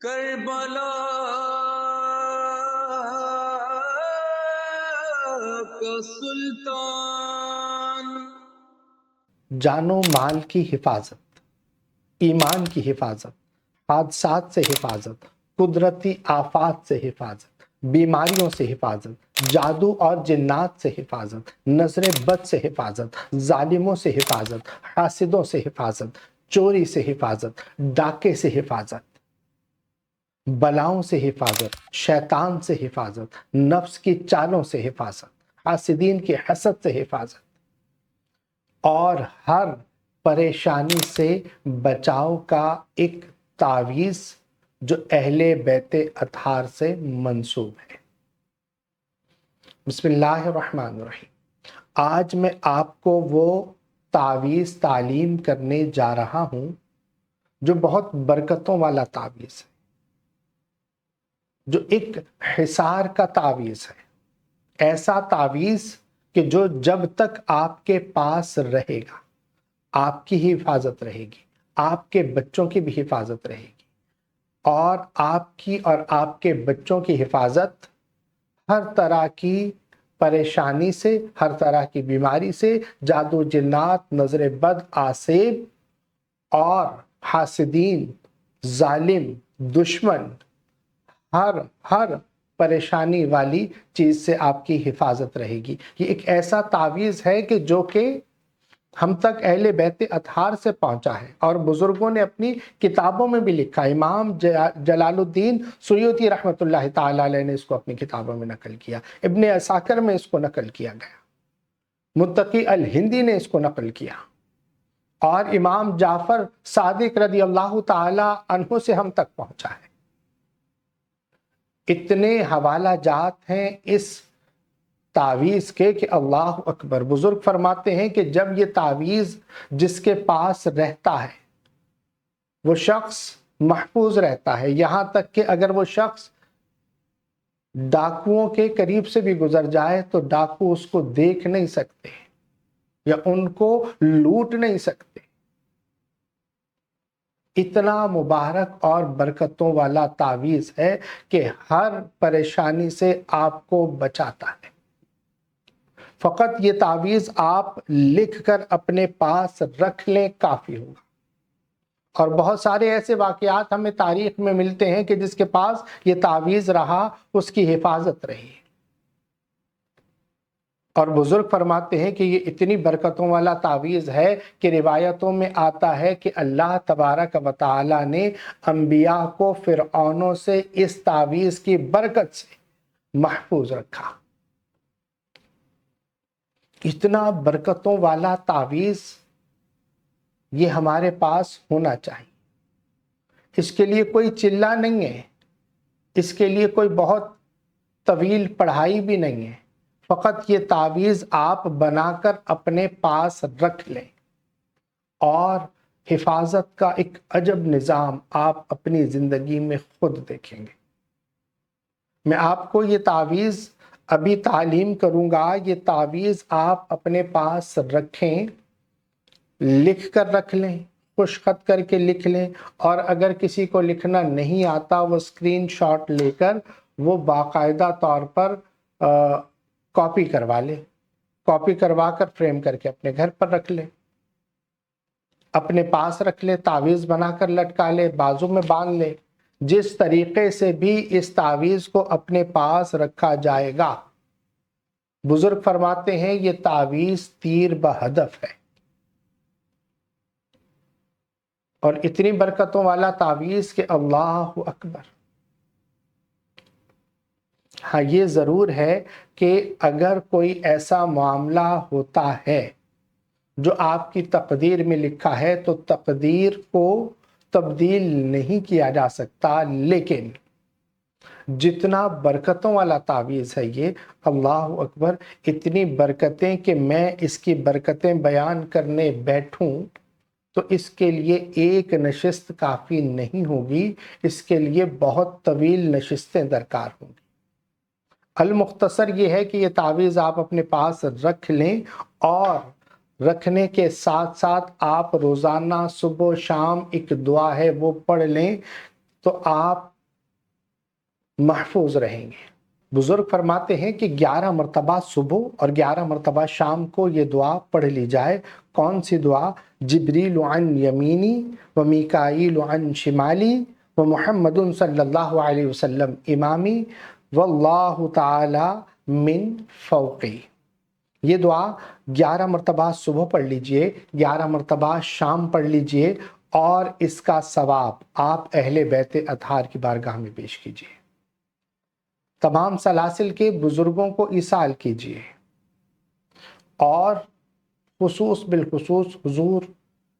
کربلا کا سلطان، جان و مال کی حفاظت، ایمان کی حفاظت، حادثات سے حفاظت، قدرتی آفات سے حفاظت، بیماریوں سے حفاظت، جادو اور جنات سے حفاظت، نظر بد سے حفاظت، ظالموں سے حفاظت، حاسدوں سے حفاظت، چوری سے حفاظت، ڈاکے سے حفاظت، بلاؤں سے حفاظت، شیطان سے حفاظت، نفس کی چالوں سے حفاظت، حاسدین کی حسد سے حفاظت، اور ہر پریشانی سے بچاؤ کا ایک تعویذ جو اہل بیت اطہار سے منسوب ہے۔ بسم اللہ الرحمن الرحیم۔ آج میں آپ کو وہ تعویذ تعلیم کرنے جا رہا ہوں جو بہت برکتوں والا تعویذ ہے، جو ایک حصار کا تعویذ ہے، ایسا تعویذ کہ جو جب تک آپ کے پاس رہے گا آپ کی ہی حفاظت رہے گی، آپ کے بچوں کی بھی حفاظت رہے گی، اور آپ کی اور آپ کے بچوں کی حفاظت ہر طرح کی پریشانی سے، ہر طرح کی بیماری سے، جادو جنات، نظر بد، آسیب اور حاسدین، ظالم، دشمن، ہر پریشانی والی چیز سے آپ کی حفاظت رہے گی۔ یہ ایک ایسا تعویذ ہے کہ جو کہ ہم تک اہل بیت اطہار سے پہنچا ہے، اور بزرگوں نے اپنی کتابوں میں بھی لکھا۔ امام جلال الدین سیوطی رحمۃ اللہ تعالی علیہ نے اس کو اپنی کتابوں میں نقل کیا، ابن عساکر میں اس کو نقل کیا گیا، متقی الہندی نے اس کو نقل کیا، اور امام جعفر صادق رضی اللہ تعالی عنہ سے ہم تک پہنچا ہے۔ اتنے حوالہ جات ہیں اس تعویذ کے کہ اللہ اکبر۔ بزرگ فرماتے ہیں کہ جب یہ تعویذ جس کے پاس رہتا ہے وہ شخص محفوظ رہتا ہے، یہاں تک کہ اگر وہ شخص ڈاکوؤں کے قریب سے بھی گزر جائے تو ڈاکو اس کو دیکھ نہیں سکتے یا ان کو لوٹ نہیں سکتے۔ اتنا مبارک اور برکتوں والا تعویذ ہے کہ ہر پریشانی سے آپ کو بچاتا ہے۔ فقط یہ تعویذ آپ لکھ کر اپنے پاس رکھ لیں، کافی ہوگا۔ اور بہت سارے ایسے واقعات ہمیں تاریخ میں ملتے ہیں کہ جس کے پاس یہ تعویذ رہا اس کی حفاظت رہی۔ اور بزرگ فرماتے ہیں کہ یہ اتنی برکتوں والا تعویذ ہے کہ روایتوں میں آتا ہے کہ اللہ تبارک و تعالی نے انبیاء کو فرعونوں سے اس تعویذ کی برکت سے محفوظ رکھا۔ اتنا برکتوں والا تعویذ یہ ہمارے پاس ہونا چاہیے۔ اس کے لیے کوئی چلہ نہیں ہے، اس کے لیے کوئی بہت طویل پڑھائی بھی نہیں ہے، فقط یہ تعویذ آپ بنا کر اپنے پاس رکھ لیں، اور حفاظت کا ایک عجب نظام آپ اپنی زندگی میں خود دیکھیں گے۔ میں آپ کو یہ تعویذ ابھی تعلیم کروں گا، یہ تعویذ آپ اپنے پاس رکھیں، لکھ کر رکھ لیں، خوش خط کر کے لکھ لیں، اور اگر کسی کو لکھنا نہیں آتا وہ اسکرین شاٹ لے کر وہ باقاعدہ طور پر کاپی کروا لے، کاپی کروا کر فریم کر کے اپنے گھر پر رکھ لے، اپنے پاس رکھ لے، تعویذ بنا کر لٹکا لے، بازو میں باندھ لے۔ جس طریقے سے بھی اس تعویذ کو اپنے پاس رکھا جائے گا، بزرگ فرماتے ہیں یہ تعویذ تیر بہدف ہے، اور اتنی برکتوں والا تعویذ کہ اللہ اکبر۔ ہاں یہ ضرور ہے کہ اگر کوئی ایسا معاملہ ہوتا ہے جو آپ کی تقدیر میں لکھا ہے تو تقدیر کو تبدیل نہیں کیا جا سکتا، لیکن جتنا برکتوں والا تعویذ ہے یہ، اللہ اکبر، اتنی برکتیں کہ میں اس کی برکتیں بیان کرنے بیٹھوں تو اس کے لیے ایک نشست کافی نہیں ہوگی، اس کے لیے بہت طویل نشستیں درکار ہوں گی۔ المختصر یہ ہے کہ یہ تعویذ آپ اپنے پاس رکھ لیں، اور رکھنے کے ساتھ ساتھ آپ روزانہ صبح و شام ایک دعا ہے وہ پڑھ لیں، تو آپ محفوظ رہیں گے۔ بزرگ فرماتے ہیں کہ 11 مرتبہ صبح اور 11 مرتبہ شام کو یہ دعا پڑھ لی جائے۔ کون سی دعا؟ جبریل عن یمینی و میکائیل عن شمالی و محمد صلی اللہ علیہ وسلم امامی واللہ تعالی من فوقی۔ یہ دعا 11 مرتبہ صبح پڑھ لیجئے، 11 مرتبہ شام پڑھ لیجئے، اور اس کا ثواب آپ اہل بیت اطہار کی بارگاہ میں پیش کیجئے۔ تمام سلاسل کے بزرگوں کو ایصال کیجئے، اور بالخصوص حضور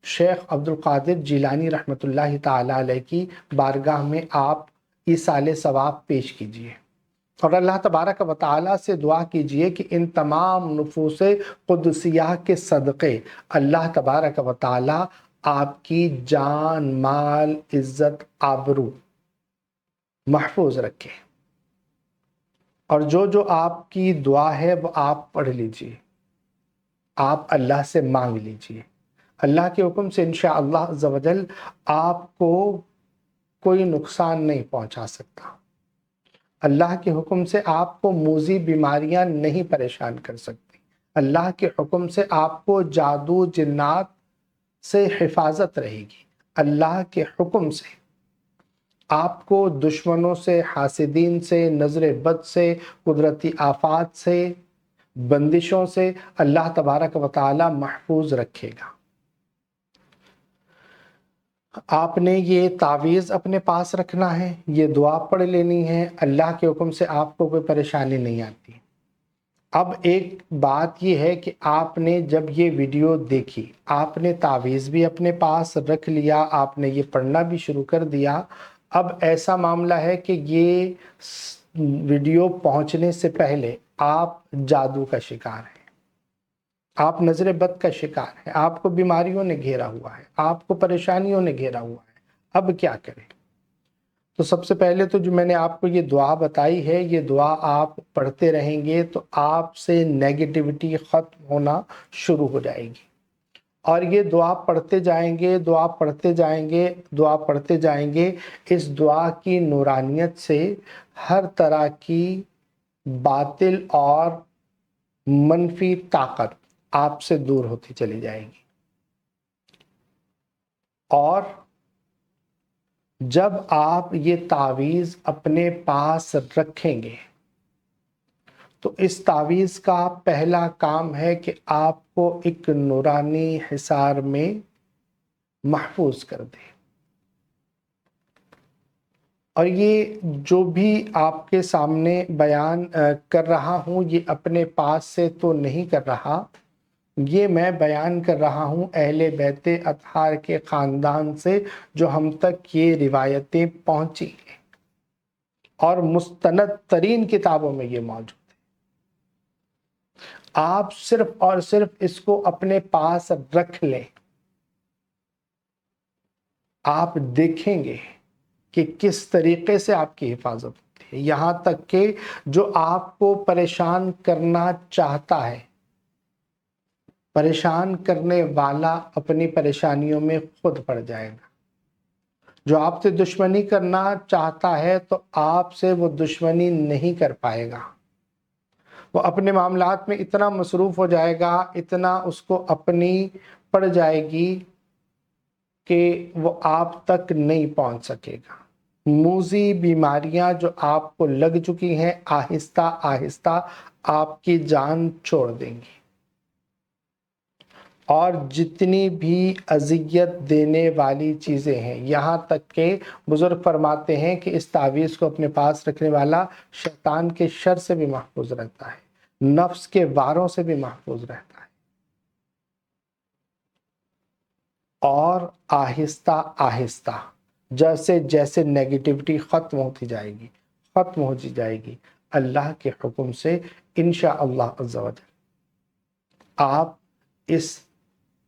شیخ عبد القادر جیلانی رحمۃ اللہ تعالی علیہ کی بارگاہ میں آپ ایصال ثواب پیش کیجئے، اور اللہ تبارک و تعالی سے دعا کیجئے کہ ان تمام نفوس قدسیہ کے صدقے اللہ تبارک و تعالی آپ کی جان، مال، عزت، آبرو محفوظ رکھے۔ اور جو آپ کی دعا ہے وہ آپ پڑھ لیجئے، آپ اللہ سے مانگ لیجئے۔ اللہ کے حکم سے انشاءاللہ عز و جل آپ کو کوئی نقصان نہیں پہنچا سکتا۔ اللہ کے حکم سے آپ کو موذی بیماریاں نہیں پریشان کر سکتی۔ اللہ کے حکم سے آپ کو جادو جنات سے حفاظت رہے گی۔ اللہ کے حکم سے آپ کو دشمنوں سے، حاسدین سے، نظر بد سے، قدرتی آفات سے، بندشوں سے اللہ تبارک و تعالی محفوظ رکھے گا۔ آپ نے یہ تعویذ اپنے پاس رکھنا ہے، یہ دعا پڑھ لینی ہے، اللہ کے حکم سے آپ کو کوئی پریشانی نہیں آتی۔ اب ایک بات یہ ہے کہ آپ نے جب یہ ویڈیو دیکھی، آپ نے تعویذ بھی اپنے پاس رکھ لیا، آپ نے یہ پڑھنا بھی شروع کر دیا۔ اب ایسا معاملہ ہے کہ یہ ویڈیو پہنچنے سے پہلے آپ جادو کا شکار ہیں، آپ نظر بد کا شکار ہیں، آپ کو بیماریوں نے گھیرا ہوا ہے، آپ کو پریشانیوں نے گھیرا ہوا ہے۔ اب کیا کریں؟ تو سب سے پہلے تو جو میں نے آپ کو یہ دعا بتائی ہے، یہ دعا آپ پڑھتے رہیں گے تو آپ سے نیگیٹیوٹی ختم ہونا شروع ہو جائے گی، اور یہ دعا پڑھتے جائیں گے، دعا پڑھتے جائیں گے، دعا پڑھتے جائیں گے، اس دعا کی نورانیت سے ہر طرح کی باطل اور منفی طاقت آپ سے دور ہوتی چلی جائے گی۔ اور جب آپ یہ تعویذ اپنے پاس رکھیں گے تو اس تعویذ کا پہلا کام ہے کہ آپ کو ایک نورانی حصار میں محفوظ کر دے۔ اور یہ جو بھی آپ کے سامنے بیان کر رہا ہوں، یہ اپنے پاس سے تو نہیں کر رہا، یہ میں بیان کر رہا ہوں اہل بیت اطہار کے خاندان سے، جو ہم تک یہ روایتیں پہنچی ہیں اور مستند ترین کتابوں میں یہ موجود ہے۔ آپ صرف اور صرف اس کو اپنے پاس رکھ لیں، آپ دیکھیں گے کہ کس طریقے سے آپ کی حفاظت ہوتی ہے، یہاں تک کہ جو آپ کو پریشان کرنا چاہتا ہے، پریشان کرنے والا اپنی پریشانیوں میں خود پڑ جائے گا۔ جو آپ سے دشمنی کرنا چاہتا ہے تو آپ سے وہ دشمنی نہیں کر پائے گا، وہ اپنے معاملات میں اتنا مصروف ہو جائے گا، اتنا اس کو اپنی پڑ جائے گی کہ وہ آپ تک نہیں پہنچ سکے گا۔ موذی بیماریاں جو آپ کو لگ چکی ہیں، آہستہ آہستہ آپ کی جان چھوڑ دیں گی، اور جتنی بھی اذیت دینے والی چیزیں ہیں، یہاں تک کہ بزرگ فرماتے ہیں کہ اس تعویذ کو اپنے پاس رکھنے والا شیطان کے شر سے بھی محفوظ رہتا ہے، نفس کے واروں سے بھی محفوظ رہتا ہے، اور آہستہ آہستہ جیسے جیسے نیگیٹیوٹی ختم ہوتی جائے گی، ختم ہوتی جائے گی، اللہ کے حکم سے انشاءاللہ عز و جل آپ اس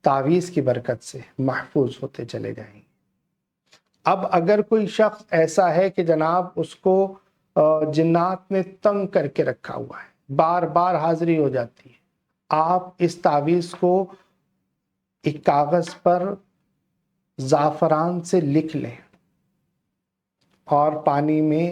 تعویذ کی برکت سے محفوظ ہوتے چلے جائیں گے۔ اب اگر کوئی شخص ایسا ہے کہ جناب اس کو جنات نے تنگ کر کے رکھا ہوا ہے، بار بار حاضری ہو جاتی ہے، آپ اس تعویذ کو ایک کاغذ پر زعفران سے لکھ لیں اور پانی میں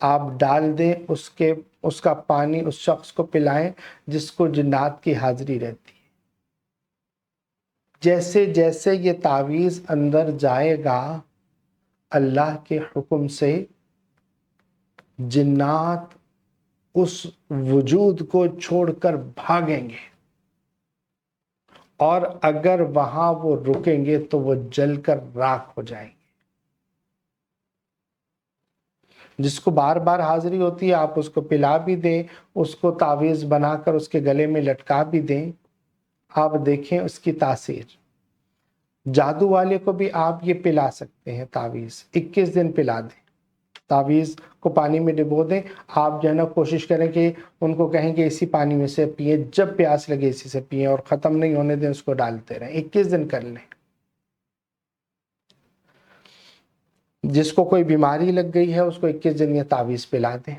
آپ ڈال دیں، اس کا پانی اس شخص کو پلائیں جس کو جنات کی حاضری رہتی ہے۔ جیسے جیسے یہ تعویذ اندر جائے گا اللہ کے حکم سے جنات اس وجود کو چھوڑ کر بھاگیں گے، اور اگر وہاں وہ رکیں گے تو وہ جل کر راکھ ہو جائیں گے۔ جس کو بار بار حاضری ہوتی ہے آپ اس کو پلا بھی دیں، اس کو تعویذ بنا کر اس کے گلے میں لٹکا بھی دیں، آپ دیکھیں اس کی تاثیر۔ جادو والے کو بھی آپ یہ پلا سکتے ہیں تعویذ، 21 دن پلا دیں، تعویذ کو پانی میں ڈبو دیں، آپ جو ہے نا کوشش کریں کہ ان کو کہیں کہ اسی پانی میں سے پئیں، جب پیاس لگے اسی سے پئیں، اور ختم نہیں ہونے دیں، اس کو ڈالتے رہیں، 21 دن کر لیں۔ جس کو کوئی بیماری لگ گئی ہے اس کو 21 دن یہ تعویذ پلا دیں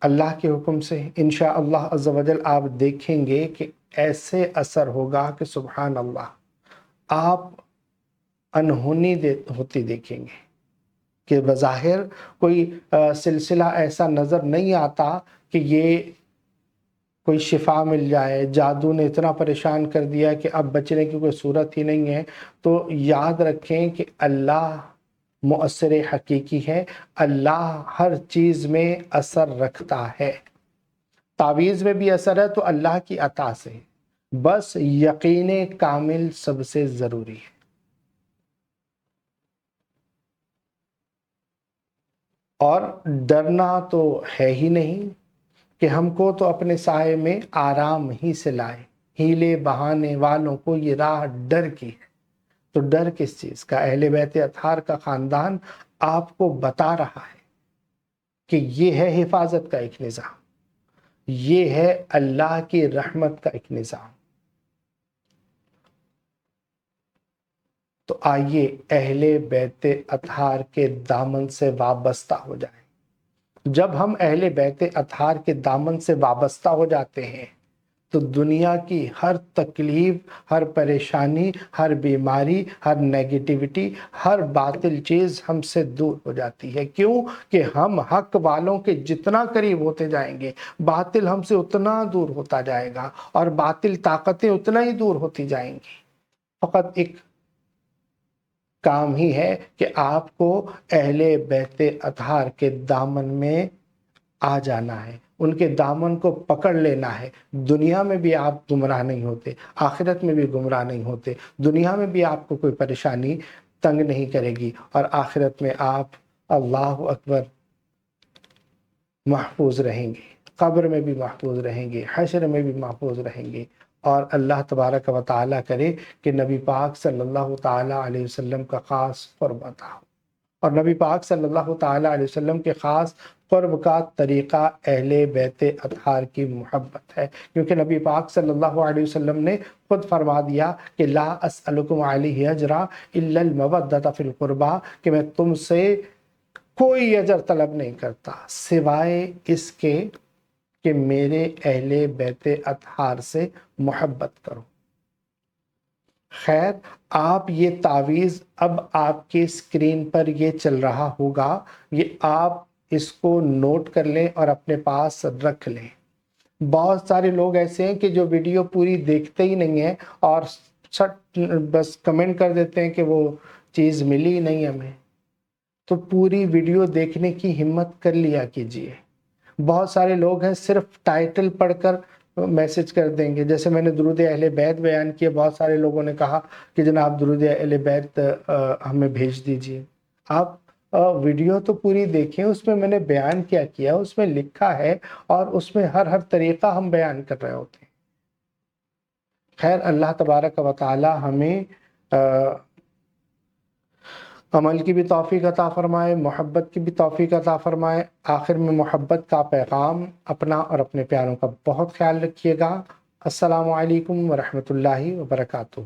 اللہ کے حکم سے۔ انشاءاللہ عز و جل آپ دیکھیں گے کہ ایسے اثر ہوگا کہ سبحان اللہ، آپ انہونی ہوتی دیکھیں گے کہ بظاہر کوئی سلسلہ ایسا نظر نہیں آتا کہ یہ کوئی شفا مل جائے، جادو نے اتنا پریشان کر دیا کہ اب بچنے کی کوئی صورت ہی نہیں ہے۔ تو یاد رکھیں کہ اللہ مؤثر حقیقی ہے، اللہ ہر چیز میں اثر رکھتا ہے۔ تعویذ میں بھی اثر ہے تو اللہ کی عطا سے، بس یقین کامل سب سے ضروری ہے۔ اور ڈرنا تو ہے ہی نہیں کہ ہم کو تو اپنے سائے میں آرام ہی سے لائے، ہیلے بہانے والوں کو یہ راہ ڈر کی ہے۔ تو ڈر کس چیز کا؟ اہل بیت اطہار کا خاندان آپ کو بتا رہا ہے کہ یہ ہے حفاظت کا ایک نظام، یہ ہے اللہ کی رحمت کا ایک نظام۔ تو آئیے اہل بیت اطہار کے دامن سے وابستہ ہو جائیں۔ جب ہم اہل بیت اطہار کے دامن سے وابستہ ہو جاتے ہیں تو دنیا کی ہر تکلیف، ہر پریشانی، ہر بیماری، ہر نیگیٹیوٹی، ہر باطل چیز ہم سے دور ہو جاتی ہے۔ کیوں کہ ہم حق والوں کے جتنا قریب ہوتے جائیں گے باطل ہم سے اتنا دور ہوتا جائے گا، اور باطل طاقتیں اتنا ہی دور ہوتی جائیں گی۔ فقط ایک کام ہی ہے کہ آپ کو اہل بیت اطہار کے دامن میں آ جانا ہے، ان کے دامن کو پکڑ لینا ہے۔ دنیا میں بھی آپ گمراہ نہیں ہوتے، آخرت میں بھی گمراہ نہیں ہوتے۔ دنیا میں بھی آپ کو کوئی پریشانی تنگ نہیں کرے گی، اور آخرت میں آپ اللہ اکبر محفوظ رہیں گے، قبر میں بھی محفوظ رہیں گے، حشر میں بھی محفوظ رہیں گے۔ اور اللہ تبارک و تعالیٰ کرے کہ نبی پاک صلی اللہ تعالیٰ علیہ وسلم کا خاص قرب عطا ہو۔ اور نبی پاک صلی اللہ تعالیٰ علیہ وسلم کے خاص قرب کا طریقہ اہل بیت اطہار کی محبت ہے، کیونکہ نبی پاک صلی اللہ علیہ وسلم نے خود فرما دیا کہ لا اسألکم علیہ اجرا الا المودۃ فی القربى، کہ میں تم سے کوئی اجر طلب نہیں کرتا سوائے اس کے کہ میرے اہل بیت اطہار سے محبت کرو۔ خیر، آپ یہ تعویذ اب آپ کے اسکرین پر یہ چل رہا ہوگا، یہ آپ اس کو نوٹ کر لیں اور اپنے پاس رکھ لیں۔ بہت سارے لوگ ایسے ہیں کہ جو ویڈیو پوری دیکھتے ہی نہیں ہیں اور بس کمنٹ کر دیتے ہیں کہ وہ چیز ملی ہی نہیں ہمیں۔ تو پوری ویڈیو دیکھنے کی ہمت کر لیا کیجئے۔ بہت سارے لوگ ہیں صرف ٹائٹل پڑھ کر میسج کر دیں گے، جیسے میں نے درود اہل بیت بیان کیا، بہت سارے لوگوں نے کہا کہ جناب درود اہل بیت ہمیں بھیج دیجئے۔ آپ ویڈیو تو پوری دیکھیں، اس میں نے بیان کیا کیا، اس میں لکھا ہے، اور اس میں ہر طریقہ ہم بیان کر رہے ہوتے ہیں۔ خیر، اللہ تبارک و تعالی ہمیں عمل کی بھی توفیق عطا فرمائے، محبت کی بھی توفیق عطا فرمائے۔ آخر میں محبت کا پیغام اپنا اور اپنے پیاروں کا بہت خیال رکھیے گا۔ السلام علیکم ورحمۃ اللہ وبرکاتہ۔